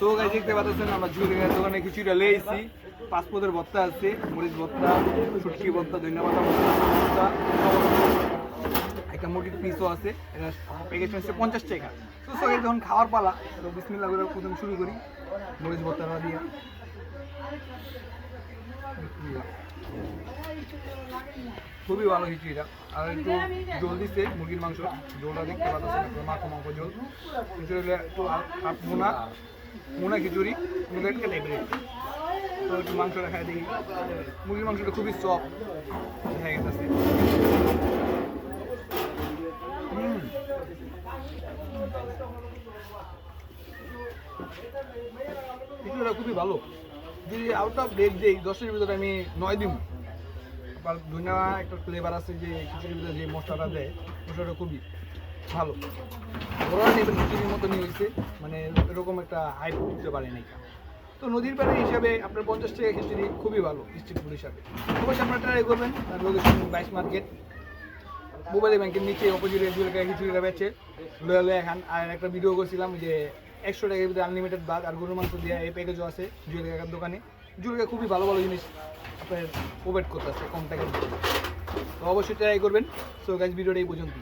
তো গাইজ দেখতে পাচ্ছেন আমরা জুয়েলের দোকানে কিছুটা লেয়েছি। পাসপোর্টের ভর্তা আছে, মরিচ ভর্তা, শুটকি ভর্তা, ধন্যবাদ ভর্তা, একটা মুরগির পিসও আছে। এটা প্যাকেজ হচ্ছে 50 টাকা। তো সবাই যখন খাওয়ার পালা, তো বিসমিল্লাহ করে প্রথম শুরু করি মরিচ ভর্তাটা দিয়ে। খুবই ভালো খিচুড়িটা, আর একটু জল দিচ্ছে মুরগির মাংস, জলটা দেখতে পাচ্ছেন মাখো মাংস জল। খিচুড়িটা একটু মোনা খিচুড়ি একটা টাইপের। তো একটু মাংসটা খাই দেখি, মুরগির মাংসটা খুবই সফট দেখা গেছে। খিচুড়িটা খুবই ভালো। যদি আউট অফ রেট দিই 10-এর ভিতরে আমি 9 দিব। আবার ধনিয়া একটা ফ্লেভার আছে যে খিচুড়ির ভিতরে যে মশলাটা দেয়, মশলাটা খুবই ভালো। ঘরোয়া টাইপের খিচুড়ির মতো নিয়ে হয়েছে, মানে এরকম একটা হাইপ উঠতে পারে নাই। তো নদীর পাড়ি হিসাবে আপনার 50 টাকা খিচুড়ি খুবই ভালো স্ট্রিট ফুড হিসাবে। অবশ্যই আপনারা ট্রাই করবেন। লোকেশন 22 মার্কেট, মোবাইল ব্যাংকের নিচে অপোজিটে জুয়েলকা খিচুড়িটা বেচে লয়ে এখান। আর একটা ভিডিও করছিলাম যে 100 টাকার ভিতরে আনলিমিটেড ভাত আর গরুর মাংস দেওয়া এই প্যাকেজও আছে জুয়েলকার দোকানে। জুয়েলকা খুবই ভালো ভালো জিনিস আপনার প্রোভাইড করতেছে কম টাকার। তো অবশ্যই ট্রাই করবেন। সো গাইজ ভিডিওটা এই পর্যন্ত।